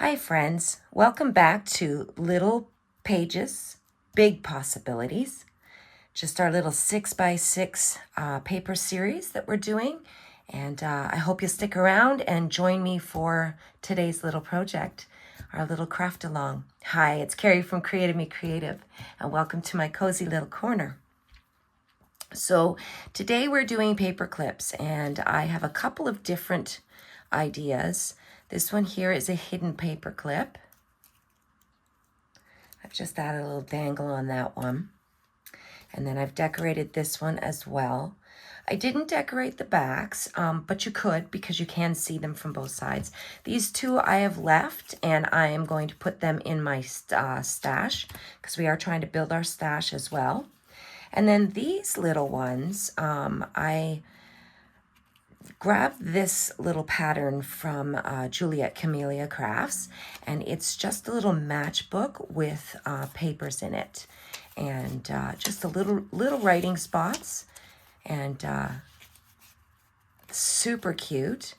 Hi friends, welcome back to Little Pages, Big Possibilities. Just our little 6x6 paper series that we're doing. And I hope you'll stick around and join me for today's little project, our little craft along. Hi, it's Carrie from Creative Me Creative, and welcome to my cozy little corner. So today we're doing paper clips, and I have a couple of different ideas. This one here is a hidden paper clip. I've just added a little dangle on that one. And then I've decorated this one as well. I didn't decorate the backs, but you could because you can see them from both sides. These two I have left, and I am going to put them in my stash because we are trying to build our stash as well. And then these little ones, I grabbed this little pattern from Juliet Camellia Crafts, and it's just a little matchbook with papers in it, and just a little writing spots, and super cute.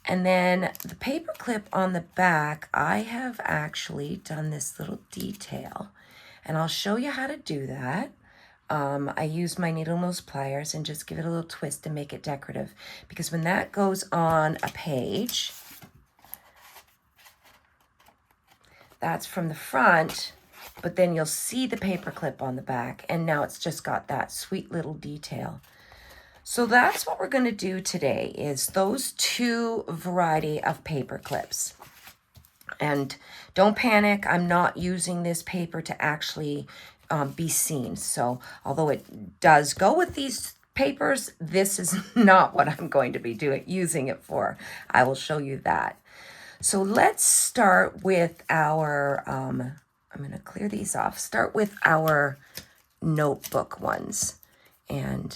And then the paper clip on the back, I have actually done this little detail, and I'll show you how to do that. I use my needle nose pliers and just give it a little twist to make it decorative, because when that goes on a page, that's from the front, but then you'll see the paper clip on the back, and now it's just got that sweet little detail. So that's what we're going to do today, is those two variety of paper clips. And don't panic, I'm not using this paper to actually be seen. So although it does go with these papers, this is not what I'm going to be using it for. I will show you that. So let's start with our, I'm going to clear these off, start with our notebook ones. And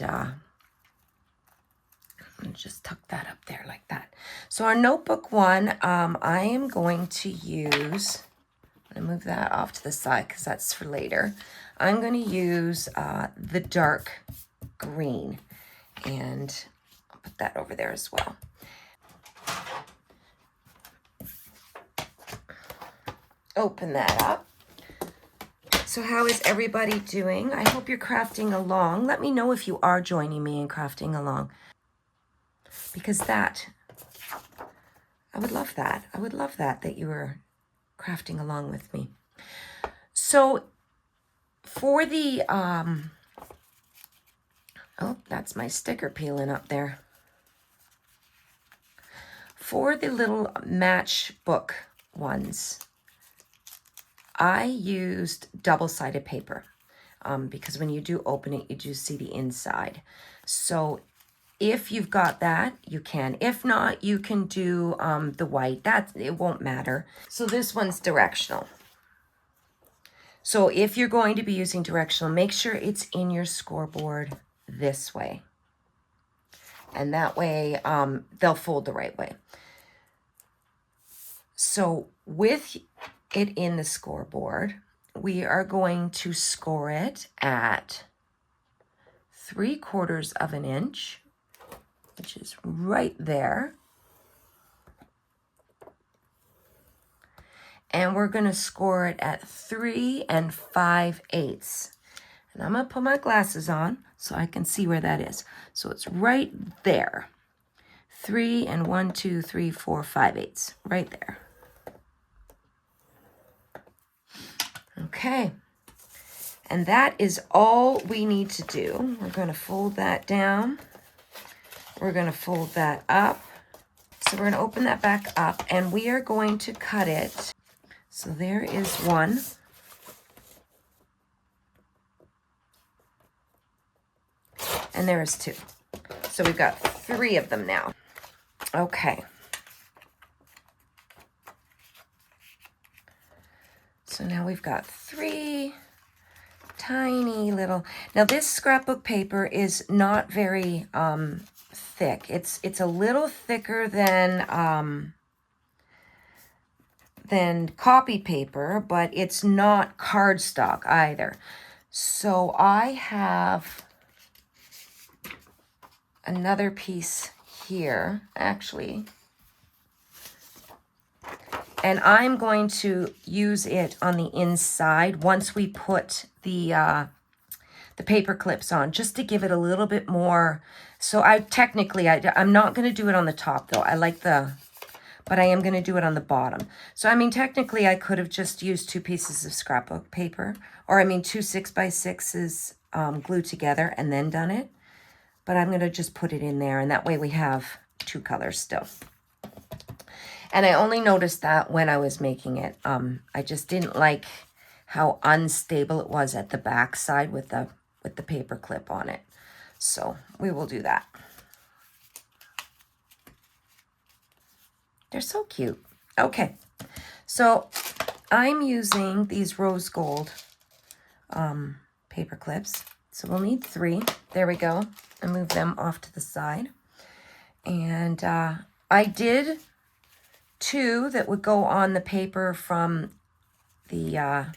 just tuck that up there like that. So our notebook one, I am going to use, I'm going to move that off to the side because that's for later. I'm going to use the dark green, and I'll put that over there as well. Open that up. So how is everybody doing? I hope you're crafting along. Let me know if you are joining me in crafting along, because that, I would love that. I would love that you were crafting along with me. So for the, oh, that's my sticker peeling up there. For the little matchbook ones, I used double-sided paper because when you do open it, you do see the inside. So if you've got that, you can. If not, you can do the white. It won't matter. So this one's directional. So if you're going to be using directional, make sure it's in your scoreboard this way. And that way, they'll fold the right way. So with it in the scoreboard, we are going to score it at 3/4 of an inch, which is right there. And we're going to score it at 3 5/8. And I'm going to put my glasses on so I can see where that is. So it's right there. 3 and 1, 2, 3, 4, 5/8. Right there. Okay. And that is all we need to do. We're going to fold that down. We're going to fold that up. So we're going to open that back up, and we are going to cut it. So there is one. And there is two. So we've got 3 of them now. Okay. So now we've got 3 tiny little. Now this scrapbook paper is not very thick. It's a little thicker than copy paper, but it's not cardstock either. So I have another piece here, actually. And I'm going to use it on the inside once we put the paper clips on, just to give it a little bit more. So I'm not going to do it on the top though. But I am going to do it on the bottom. So, I mean, technically I could have just used 2 pieces of scrapbook paper, or I mean 2 6x6s glued together and then done it. But I'm going to just put it in there, and that way we have 2 colors still. And I only noticed that when I was making it. I just didn't like how unstable it was at the back side with the paper clip on it. So we will do that. They're so cute. Okay, so I'm using these rose gold paper clips. So we'll need 3. There we go. I move them off to the side. And I did 2 that would go on the paper from the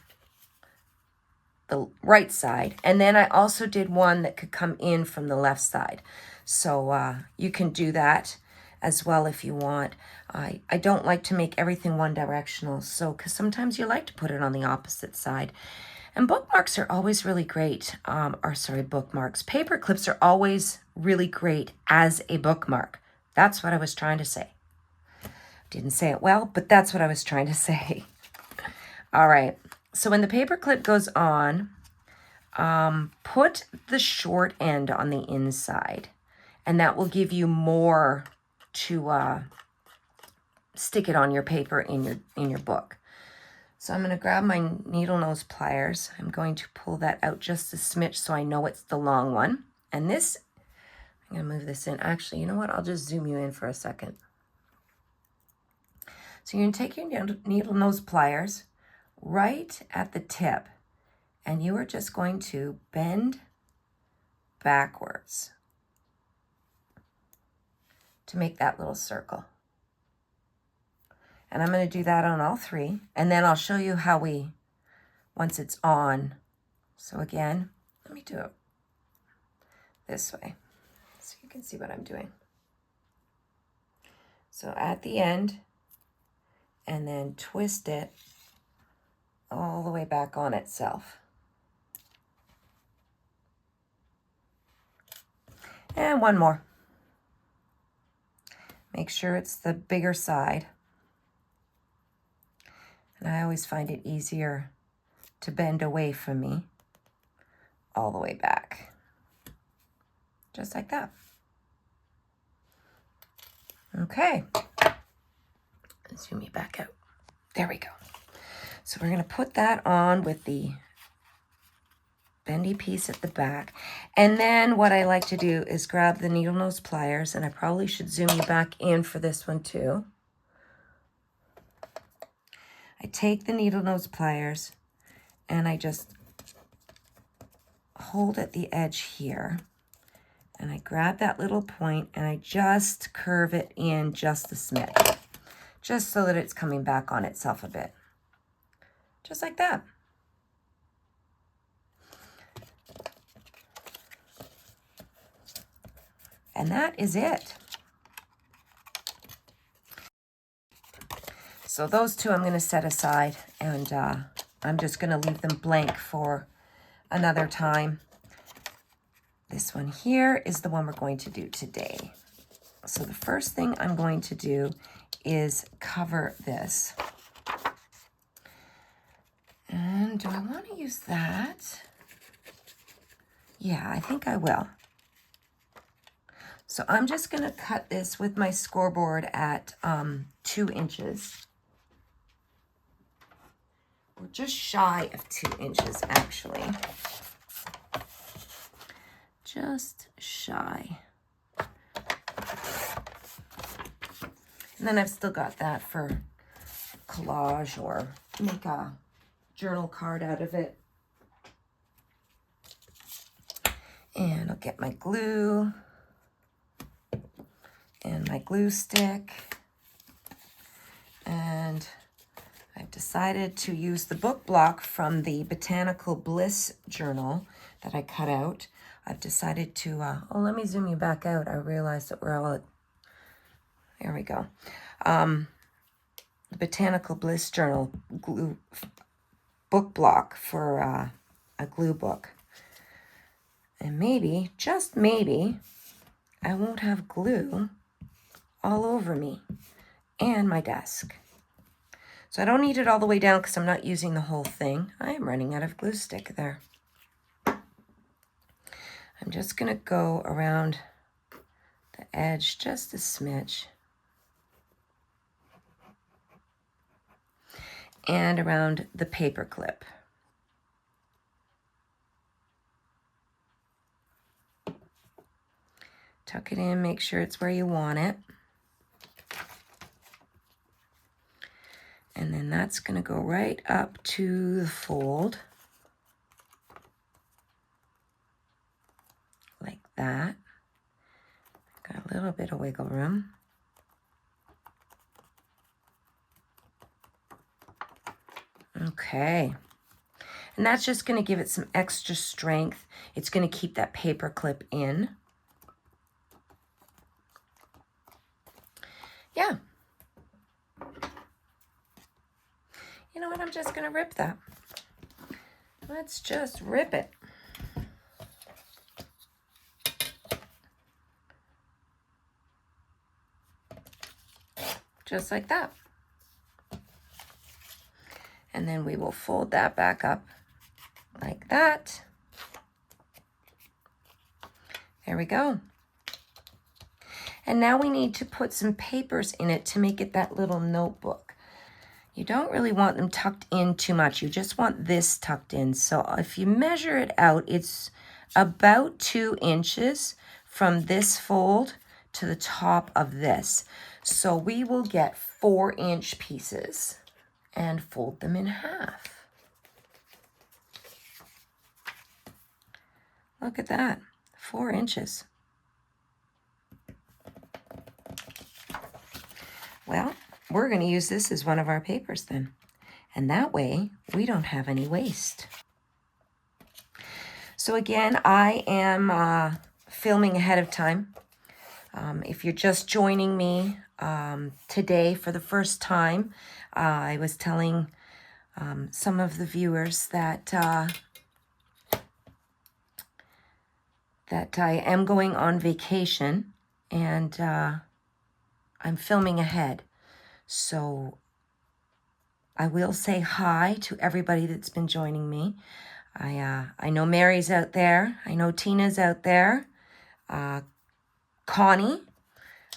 right side. And then I also did 1 that could come in from the left side. So you can do that as well if you want. I don't like to make everything one directional, so because sometimes you like to put it on the opposite side. And bookmarks are always really great. Bookmarks. Paper clips are always really great as a bookmark. That's what I was trying to say. Didn't say it well, but that's what I was trying to say. All right. So when the paper clip goes on, put the short end on the inside, and that will give you more to stick it on your paper in your book. So I'm going to grab my needle nose pliers. I'm going to pull that out just a smidge so I know it's the long one. And this, I'm going to move this in. Actually, you know what? I'll just zoom you in for a second. So you're going to take your needle nose pliers right at the tip, and you are just going to bend backwards to make that little circle. And I'm going to do that on all 3, and then I'll show you how once it's on. So again, let me do it this way so you can see what I'm doing. So at the end, and then twist it all the way back on itself. And 1 more. Make sure it's the bigger side. And I always find it easier to bend away from me all the way back. Just like that. Okay. Zoom me back out. There we go. So we're going to put that on with the bendy piece at the back. And then what I like to do is grab the needle nose pliers, and I probably should zoom you back in for this one too. I take the needle nose pliers and I just hold at the edge here, and I grab that little point and I just curve it in just a smidge, just so that it's coming back on itself a bit. Just like that. And that is it. So those 2 I'm going to set aside, and I'm just going to leave them blank for another time. This one here is the one we're going to do today. So the first thing I'm going to do is cover this. And do I want to use that? Yeah, I think I will. So I'm just going to cut this with my scoreboard at 2 inches. Or just shy of 2 inches, actually. Just shy. And then I've still got that for collage or make a journal card out of it. And I'll get my glue and my glue stick. And I've decided to use the book block from the Botanical Bliss Journal that I cut out. I've decided to, oh, let me zoom you back out. I realized that we're all at, there we go. Botanical Bliss Journal glue book block for a glue book. And maybe, just maybe, I won't have glue all over me and my desk. So I don't need it all the way down because I'm not using the whole thing. I am running out of glue stick there. I'm just going to go around the edge just a smidge. And around the paper clip. Tuck it in, make sure it's where you want it. And then that's going to go right up to the fold. Like that. Got a little bit of wiggle room. Okay. And that's just going to give it some extra strength. It's going to keep that paper clip in. Yeah. You know what? I'm just going to rip that. Let's just rip it. Just like that. And then we will fold that back up like that. There we go. And now we need to put some papers in it to make it that little notebook. You don't really want them tucked in too much. You just want this tucked in. So if you measure it out, it's about 2 inches from this fold to the top of this. So we will get 4-inch pieces and fold them in half. Look at that, 4 inches. Well, we're going to use this as one of our papers then. And that way, we don't have any waste. So again, I am filming ahead of time. If you're just joining me today for the first time, I was telling some of the viewers that I am going on vacation and I'm filming ahead. So I will say hi to everybody that's been joining me. I know Mary's out there. I know Tina's out there. Connie.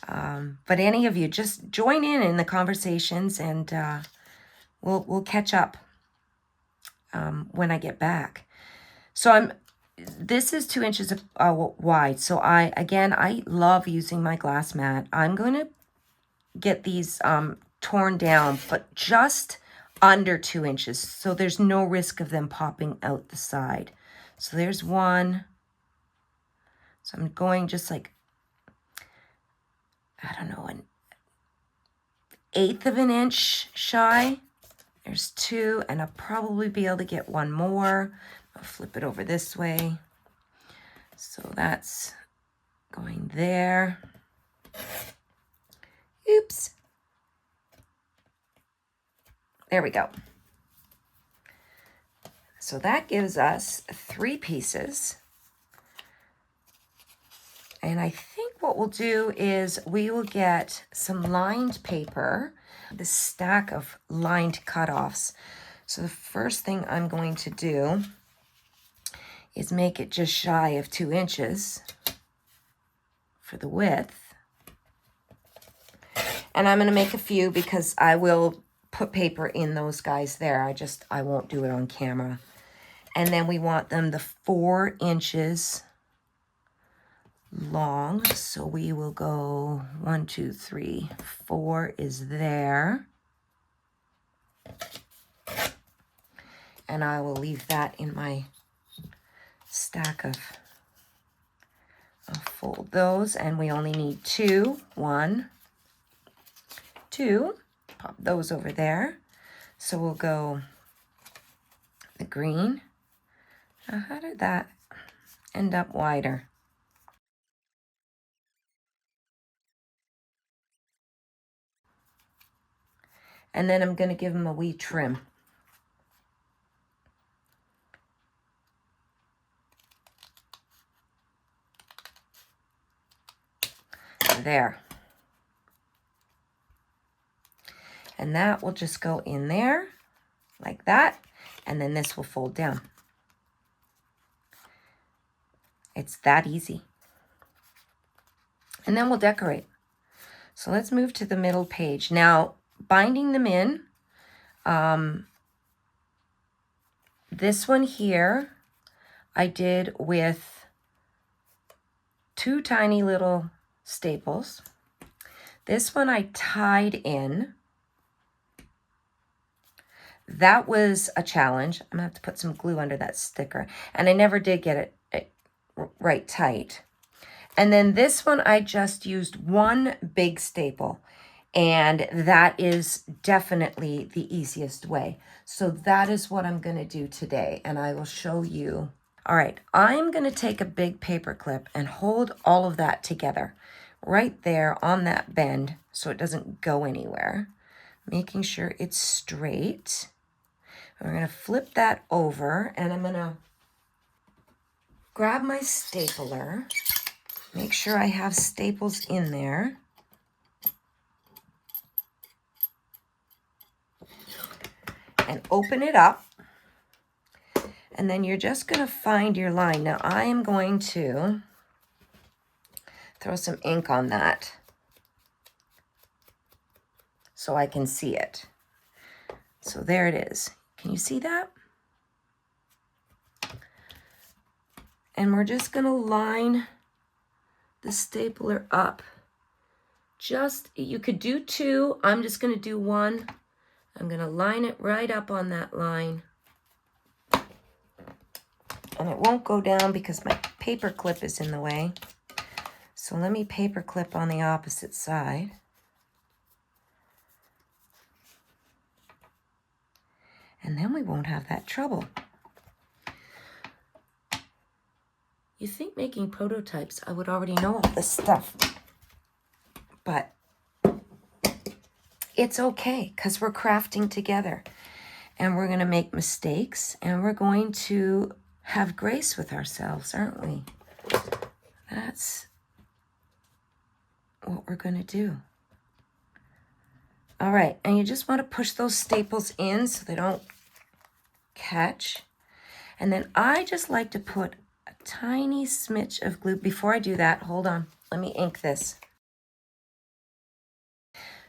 But any of you, just join in the conversations and we'll catch up when I get back. So this is 2 inches wide. So I love using my glass mat. I'm going to get these torn down, but just under 2 inches. So there's no risk of them popping out the side. So there's one. So I'm going just like, I don't know, 1/8 of an inch shy. There's 2, and I'll probably be able to get one more. I'll flip it over this way. So that's going there. Oops. There we go. So that gives us 3 pieces. And I think what we'll do is we will get some lined paper, this stack of lined cutoffs. So the first thing I'm going to do is make it just shy of 2 inches for the width. And I'm going to make a few because I will put paper in those guys there. I won't do it on camera. And then we want them the 4 inches long. So we will go 1, 2, 3, 4 is there. And I will leave that in my stack of, I'll fold those, and we only need 2. 1, 2. Pop those over there. So we'll go the green. Now, how did that end up wider? And then I'm going to give them a wee trim. There. And that will just go in there like that. And then this will fold down. It's that easy. And then we'll decorate. So let's move to the middle page. Now, binding them in, this one here I did with 2 tiny little staples. This one I tied in. That was a challenge. I'm gonna have to put some glue under that sticker. And I never did get it right tight. And then this one, I just used 1 big staple. And that is definitely the easiest way. So that is what I'm gonna do today. And I will show you. All right, I'm gonna take a big paper clip and hold all of that together right there on that bend so it doesn't go anywhere. Making sure it's straight. We're gonna flip that over and I'm gonna grab my stapler. Make sure I have staples in there. And open it up. And then you're just going to find your line. Now I am going to throw some ink on that so I can see it. So there it is. Can you see that? And we're just going to line the stapler up. You could do 2. I'm just going to do 1. I'm going to line it right up on that line. And it won't go down because my paper clip is in the way. So let me paper clip on the opposite side. And then we won't have that trouble. You think making prototypes, I would already know all this stuff. But it's okay because we're crafting together. And we're going to make mistakes. And we're going to have grace with ourselves, aren't we? That's what we're going to do. All right, and you just want to push those staples in so they don't catch. And then I just like to put a tiny smidge of glue. Before I do that, hold on, let me ink this.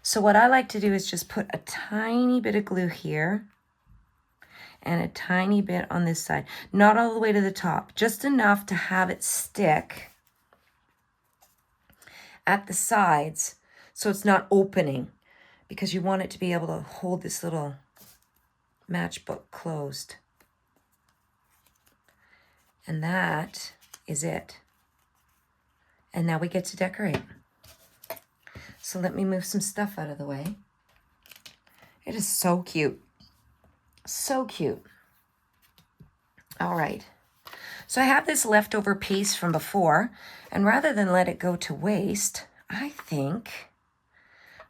So what I like to do is just put a tiny bit of glue here and a tiny bit on this side. Not all the way to the top, just enough to have it stick at the sides so it's not opening, because you want it to be able to hold this little matchbook closed. And that is it. And now we get to decorate. So let me move some stuff out of the way. It is so cute. So cute. All right. So I have this leftover piece from before, and rather than let it go to waste, I think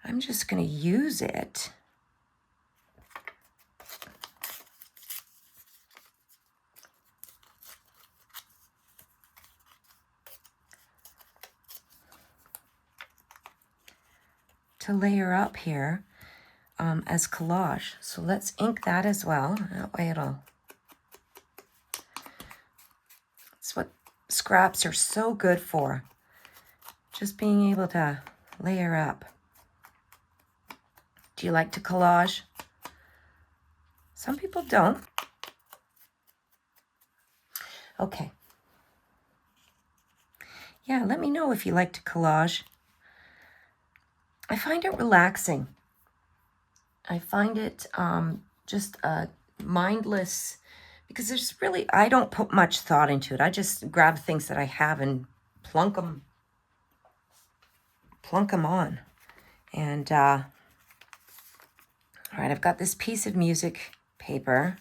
I'm just going to use it to layer up here as collage. So let's ink that as well. That way it's what scraps are so good for. Just being able to layer up. Do you like to collage? Some people don't. Okay. Yeah, let me know if you like to collage. I find it relaxing. I find it just mindless, because there's really, I don't put much thought into it. I just grab things that I have and plunk them on. And all right, I've got this piece of music paper.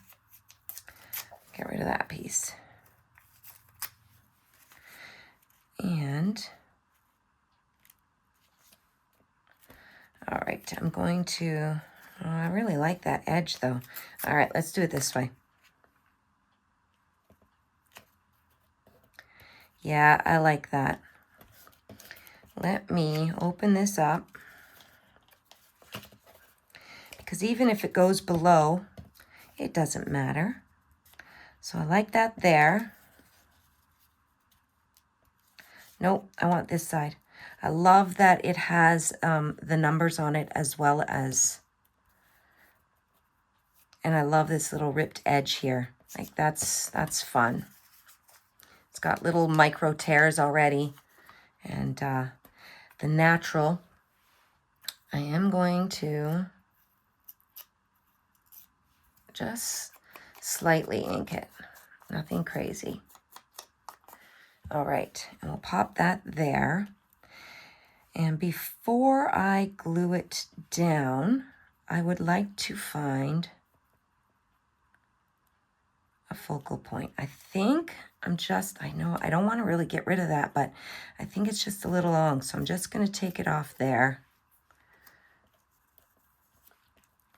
Get rid of that piece. And all right, I'm going to, I really like that edge though. All right, let's do it this way. Yeah, I like that. Let me open this up, because even if it goes below, it doesn't matter. So I like that there. Nope, I want this side. I love that it has the numbers on it as well as, and I love this little ripped edge here. Like that's fun. It's got little micro tears already. And the natural, I am going to just slightly ink it. Nothing crazy. All right, and we'll pop that there. And before I glue it down, I would like to find a focal point. I think I know I don't want to really get rid of that, but I think it's just a little long. So I'm just going to take it off there.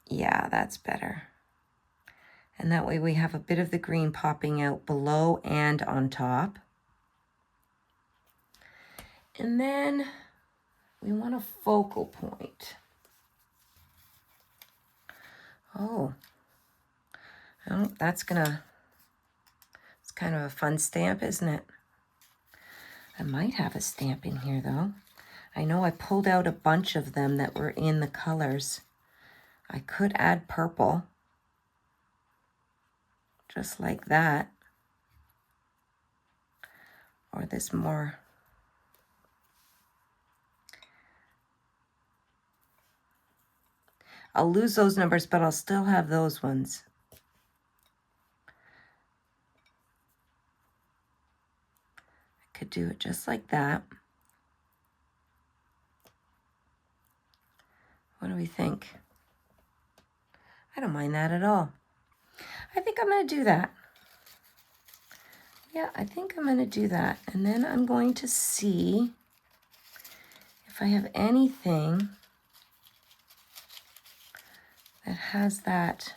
Yeah, that's better. And that way we have a bit of the green popping out below and on top. And then we want a focal point. Oh, it's kind of a fun stamp, isn't it? I might have a stamp in here though. I know I pulled out a bunch of them that were in the colors. I could add purple, just like that. Or this more. I'll lose those numbers, but I'll still have those ones. I could do it just like that. What do we think? I don't mind that at all. I think I'm going to do that. Yeah, I think I'm going to do that. And then I'm going to see if I have anything that has that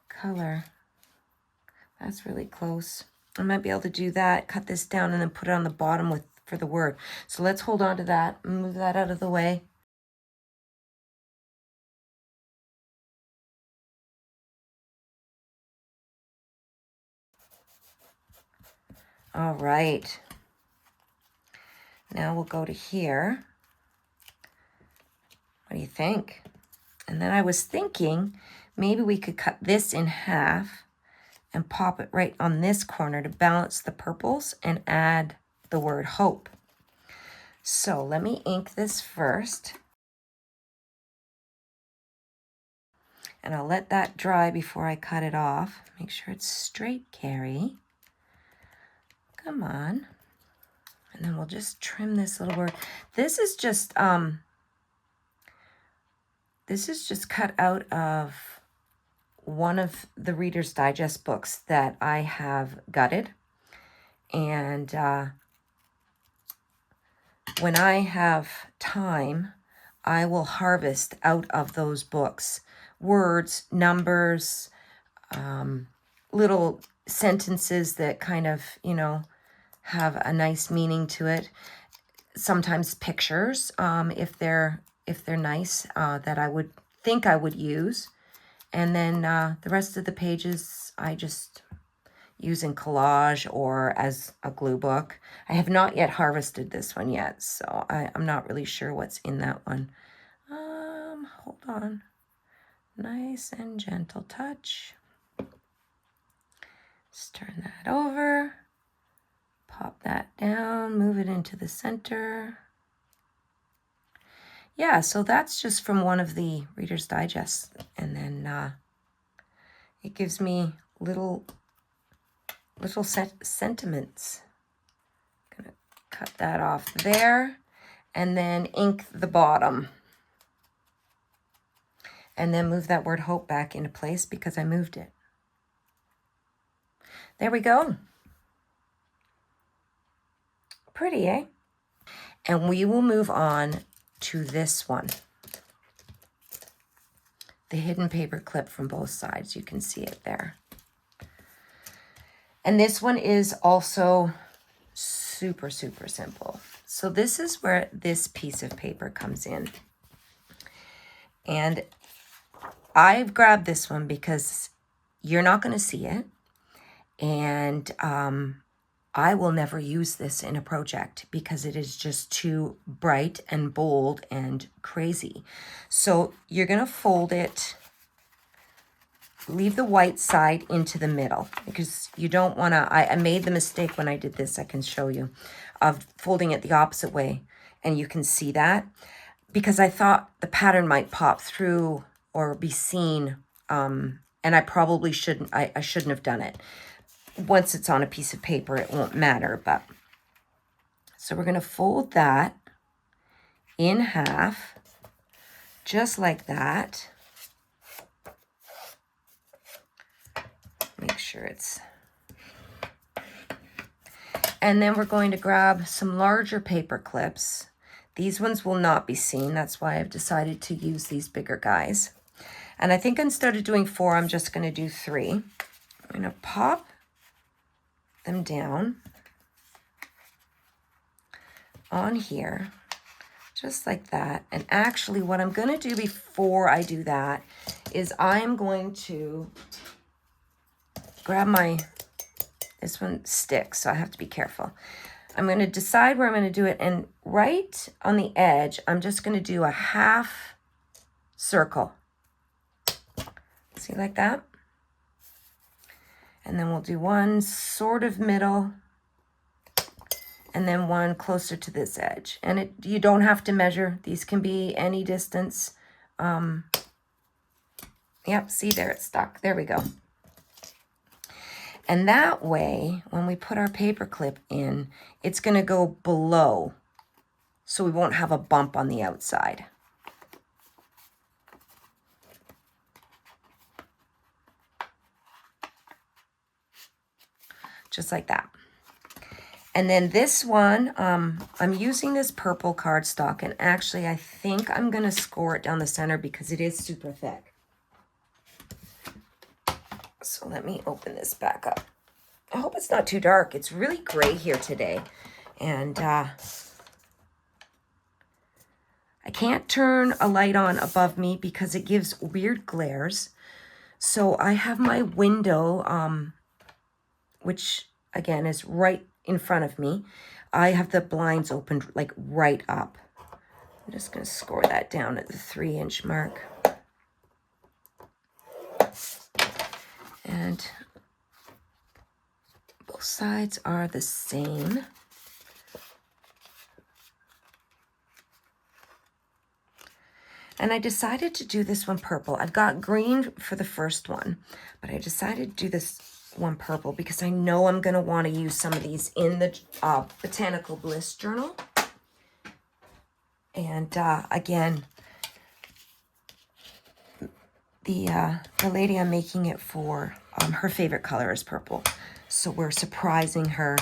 color. That's really close. I might be able to do that, cut this down, and then put it on the bottom for the word. So let's hold on to that, move that out of the way. All right. Now we'll go to here. What do you think? And then I was thinking maybe we could cut this in half and pop it right on this corner to balance the purples and add the word hope. So let me ink this first. And I'll let that dry before I cut it off. Make sure it's straight, Carrie. Come on. And then we'll just trim this little word. This is just cut out of one of the Reader's Digest books that I have gutted. And when I have time, I will harvest out of those books words, numbers, little sentences that kind of, have a nice meaning to it. Sometimes pictures, if they're nice, that I would think I would use. And then the rest of the pages I just use in collage or as a glue book. I have not yet harvested this one yet, so I'm not really sure what's in that one. Hold on. Nice and gentle touch. Just turn that over. Pop that down, move it into the center. Yeah, so that's just from one of the Reader's Digest. And then it gives me little sentiments. Gonna cut that off there and then ink the bottom. And then move that word hope back into place because I moved it. There we go. Pretty, eh? And we will move on to this one. The hidden paper clip from both sides. You can see it there. And this one is also super, super simple. So this is where this piece of paper comes in. And I've grabbed this one because you're not going to see it. And I will never use this in a project because it is just too bright and bold and crazy. So you're going to fold it, leave the white side into the middle because you don't want to, I made the mistake when I did this, I can show you, of folding it the opposite way. And you can see that because I thought the pattern might pop through or be seen. And I probably shouldn't, I shouldn't have done it. Once it's on a piece of paper, it won't matter. But so we're going to fold that in half, just like that. Make sure it's... And then we're going to grab some larger paper clips. These ones will not be seen. That's why I've decided to use these bigger guys. And I think instead of doing 4, I'm just going to do 3. I'm going to pop them down on here, just like that. And actually what I'm going to do before I do that is I'm going to grab my, this one sticks, so I have to be careful. I'm going to decide where I'm going to do it, and right on the edge, I'm just going to do a half circle. See, like that? And then we'll do one sort of middle, and then one closer to this edge. And you don't have to measure. These can be any distance. Yep, see there, it's stuck. There we go. And that way, when we put our paper clip in, it's going to go below, so we won't have a bump on the outside. Just like that. And then this one, I'm using this purple cardstock, and actually I think I'm going to score it down the center because it is super thick. So let me open this back up. I hope it's not too dark. It's really gray here today. And I can't turn a light on above me because it gives weird glares. So I have my window, which again is right in front of me. I have the blinds opened like right up. I'm just going to score that down at the 3-inch mark. And both sides are the same. And I decided to do this one purple. I've got green for the first one, but I decided to do this one purple because I know I'm going to want to use some of these in the Botanical Bliss Journal. And again, the lady I'm making it for, her favorite color is purple. So we're surprising her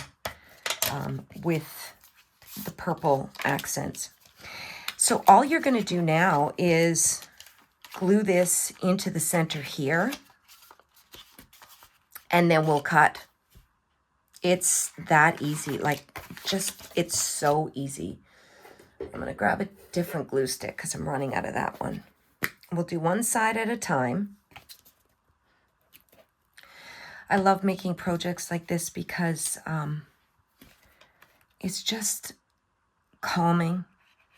with the purple accents. So all you're going to do now is glue this into the center here. And then we'll cut. It's that easy. Like, just, it's so easy. I'm going to grab a different glue stick because I'm running out of that one. We'll do one side at a time. I love making projects like this because it's just calming,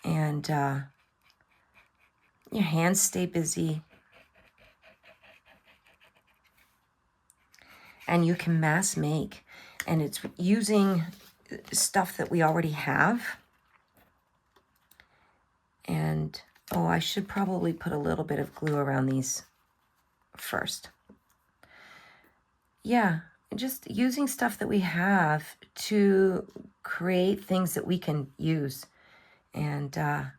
and your hands stay busy. And you can mass make. And it's using stuff that we already have. And, oh, I should probably put a little bit of glue around these first. Yeah, just using stuff that we have to create things that we can use. And I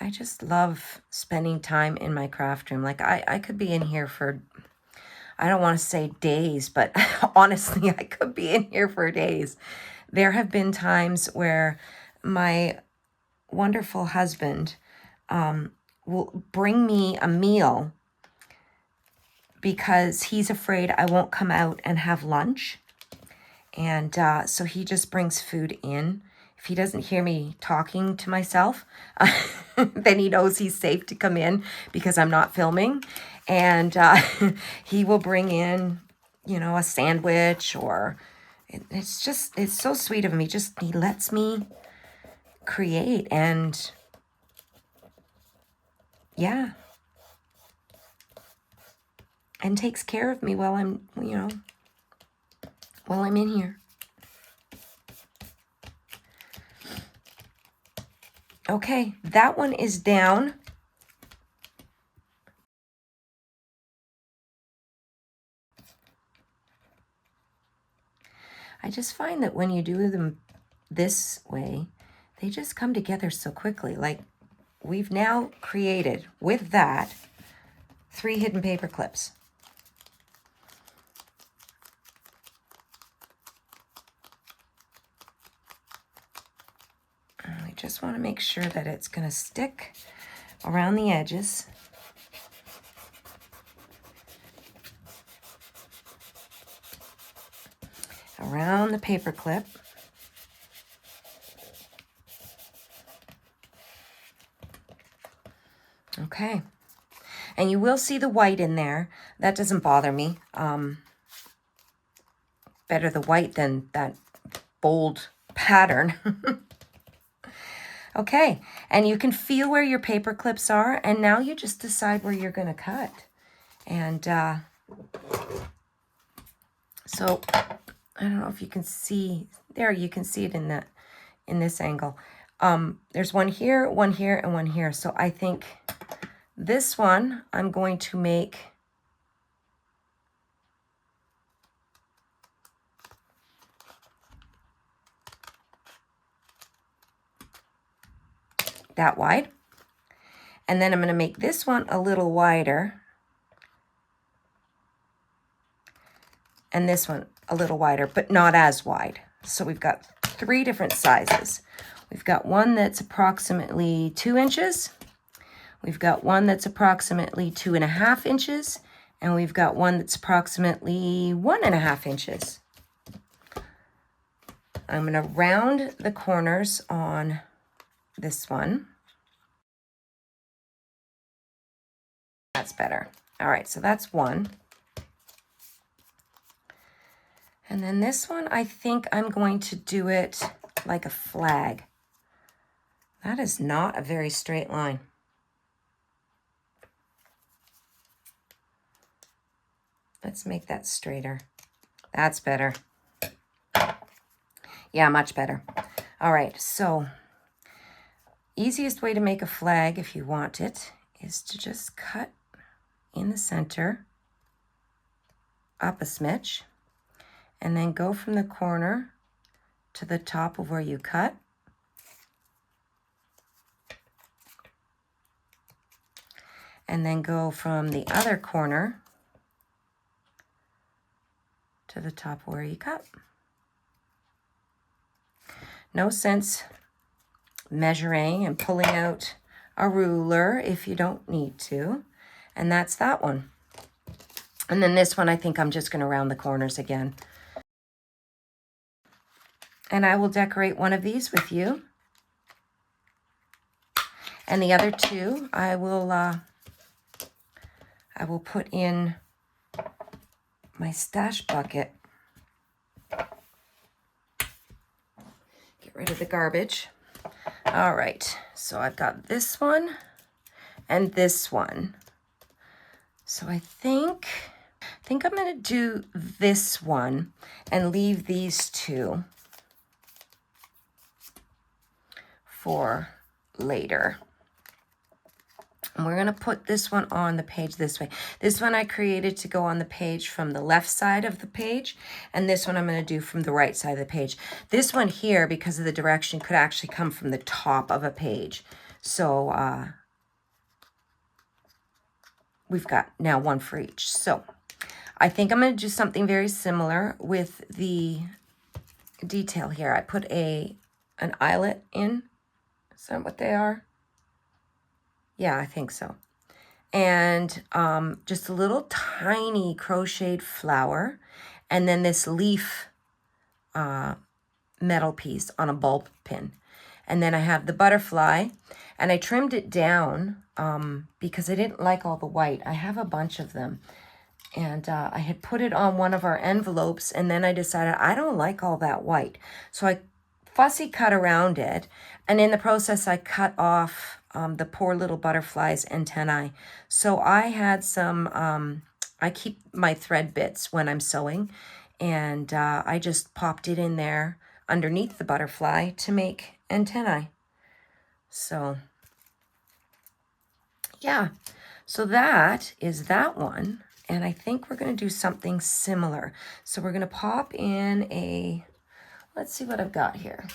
just love spending time in my craft room. Like, I could be in here for, I don't want to say days, but honestly, I could be in here for days. There have been times where my wonderful husband will bring me a meal because he's afraid I won't come out and have lunch. And so he just brings food in. If he doesn't hear me talking to myself, then he knows he's safe to come in because I'm not filming. And he will bring in, you know, a sandwich, or it's so sweet of him. He lets me create, and yeah, and takes care of me while I'm, you know, while I'm in here. Okay, that one is down. I just find that when you do them this way, they just come together so quickly. Like, we've now created, with that, 3 hidden paper clips. I just want to make sure that it's going to stick around the edges. Around the paper clip. Okay. And you will see the white in there. That doesn't bother me. Better the white than that bold pattern. Okay, and you can feel where your paper clips are, and now you just decide where you're going to cut. And so I don't know if you can see there. You can see it in this angle. There's one here, and one here. So I think this one I'm going to make that wide. And then I'm going to make this one a little wider. And this one a little wider, but not as wide. So we've got 3 different sizes. We've got one that's approximately 2 inches. We've got one that's approximately 2.5 inches. And we've got one that's approximately 1.5 inches. I'm going to round the corners on this one. That's better. All right, so that's one. And then this one, I think I'm going to do it like a flag. That is not a very straight line. Let's make that straighter. That's better. Yeah, much better. All right, so easiest way to make a flag, if you want it, is to just cut in the center, up a smidge, and then go from the corner to the top of where you cut. And then go from the other corner to the top where you cut. No sense measuring and pulling out a ruler if you don't need to. And that's that one. And then this one, I think I'm just going to round the corners again. And I will decorate one of these with you. And the other 2, I will put in my stash bucket. Get rid of the garbage. All right, so I've got this one and this one. So I think I'm going to do this one and leave these 2 for later. And we're going to put this one on the page this way. This one I created to go on the page from the left side of the page. And this one I'm going to do from the right side of the page. This one here, because of the direction, could actually come from the top of a page. So we've got now one for each. So I think I'm going to do something very similar with the detail here. I put an eyelet in. Is that what they are? Yeah, I think so. And just a little tiny crocheted flower, and then this leaf metal piece on a bulb pin. And then I have the butterfly, and I trimmed it down because I didn't like all the white. I have a bunch of them, and I had put it on one of our envelopes, and then I decided I don't like all that white. So I fussy cut around it, and in the process I cut off the poor little butterfly's antennae. So I had some, I keep my thread bits when I'm sewing, and I just popped it in there underneath the butterfly to make antennae. So yeah, so that is that one. And I think we're going to do something similar. So we're going to pop in a, let's see what I've got here.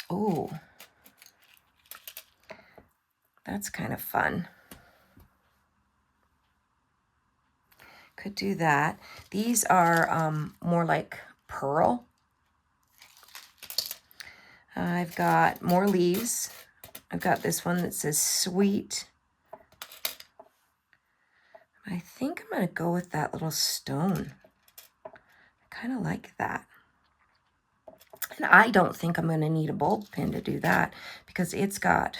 Oh, that's kind of fun. Could do that. These are more like pearl. I've got more leaves. I've got this one that says sweet. I think I'm going to go with that little stone. I kind of like that. And I don't think I'm going to need a bulb pin to do that because it's got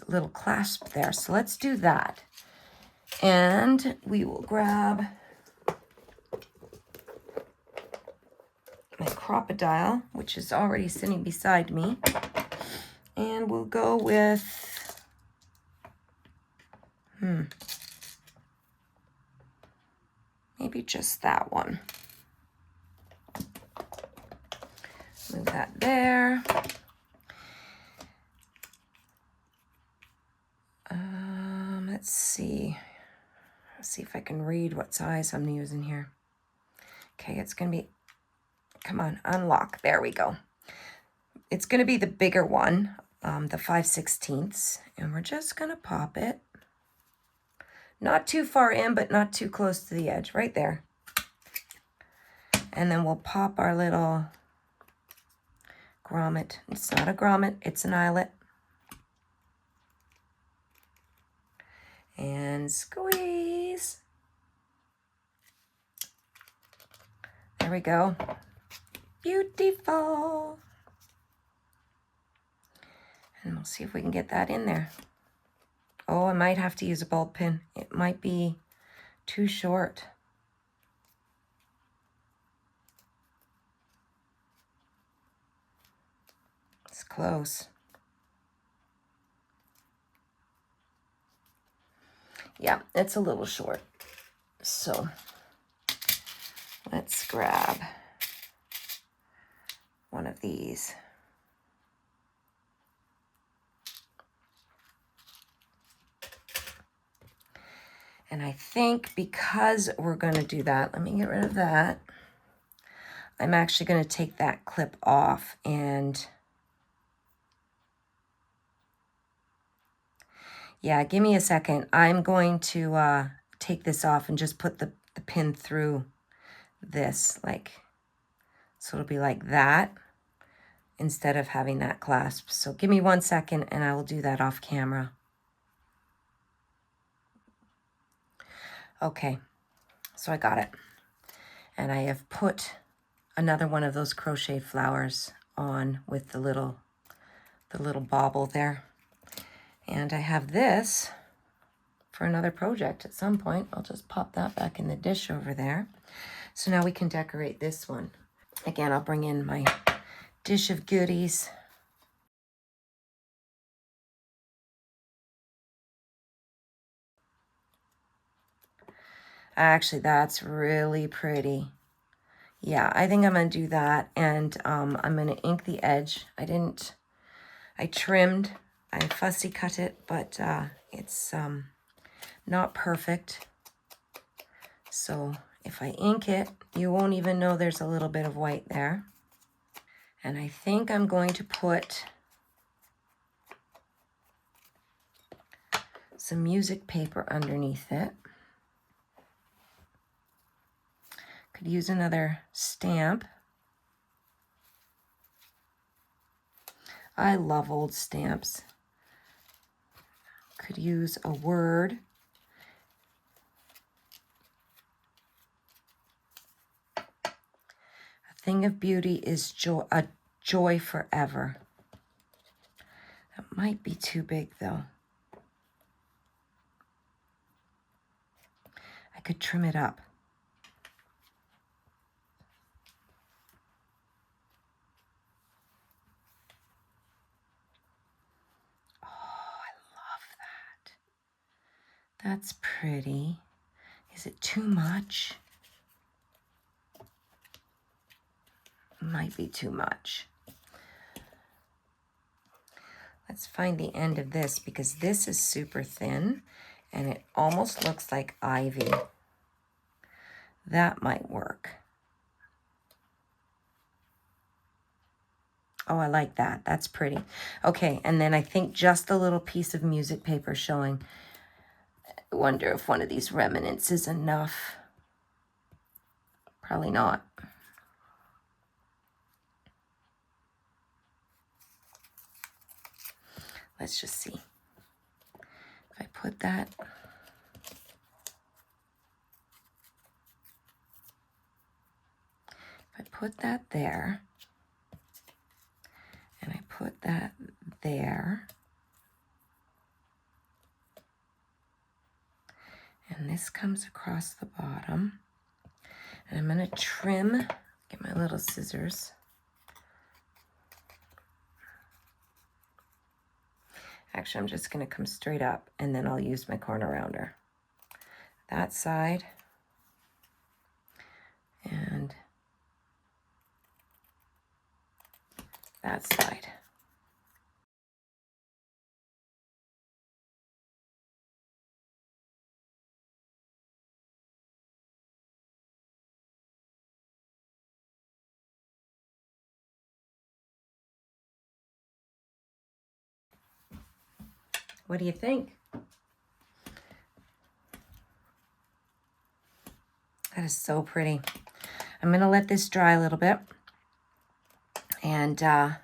a little clasp there. So let's do that. And we will grab my crocodile, which is already sitting beside me. And we'll go with, maybe just that one. Move that there. Let's see. Let's see if I can read what size I'm using here. Okay, it's going to be, come on, unlock. There we go. It's going to be the bigger one, the 5/16, and we're just going to pop it. Not too far in, but not too close to the edge, right there. And then we'll pop our little grommet. It's not a grommet, it's an eyelet. And squeeze. There we go. Beautiful. And we'll see if we can get that in there. Oh, I might have to use a bulb pin. It might be too short. It's close. Yeah, it's a little short. So let's grab one of these. And I think because we're going to do that, let me get rid of that. I'm actually going to take that clip off and yeah, give me a second. I'm going to take this off and just put the pin through this, like, so it'll be like that instead of having that clasp. So give me 1 second and I will do that off camera. Okay, so I got it. And I have put another one of those crochet flowers on with the little bauble there. And I have this for another project at some point. I'll just pop that back in the dish over there. So now we can decorate this one. Again, I'll bring in my dish of goodies. Actually, that's really pretty. Yeah, I think I'm going to do that. And I'm going to ink the edge. I trimmed, I fussy cut it, but it's not perfect. So if I ink it, you won't even know there's a little bit of white there. And I think I'm going to put some music paper underneath it. Could use another stamp. I love old stamps. Could use a word. A thing of beauty is joy, a joy forever. That might be too big though. I could trim it up. Oh, I love that. That's pretty. Is it too much? Might be too much. Let's find the end of this because this is super thin and it almost looks like ivy. That might work. Oh, I like that. That's pretty. Okay, and then I think just a little piece of music paper showing. I wonder if one of these remnants is enough. Probably not. Let's just see. If I put that... If I put that there, and I put that there, and this comes across the bottom, and I'm going to trim, get my little scissors. Actually, I'm just going to come straight up, and then I'll use my corner rounder. That side, and that side. What do you think? That is so pretty. I'm going to let this dry a little bit. And I'm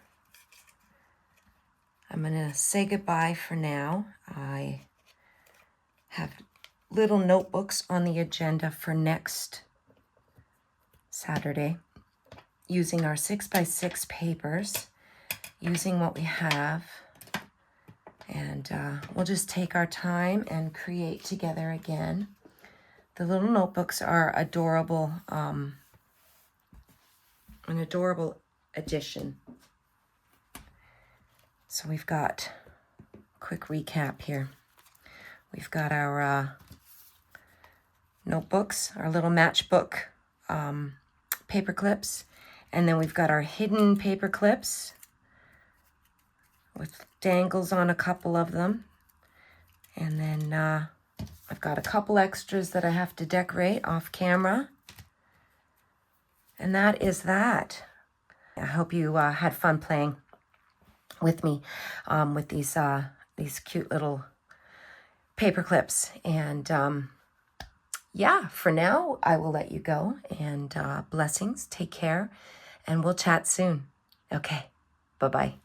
going to say goodbye for now. I have little notebooks on the agenda for next Saturday, using our 6x6 papers, using what we have. And we'll just take our time and create together again. The little notebooks are adorable, an adorable addition. So we've got, quick recap here. We've got our notebooks, our little matchbook paper clips, and then we've got our hidden paper clips with dangles on a couple of them. And then I've got a couple extras that I have to decorate off camera. And that is that. I hope you had fun playing with me with these cute little paper clips. And yeah, for now, I will let you go. And blessings, take care, and we'll chat soon. Okay, bye-bye.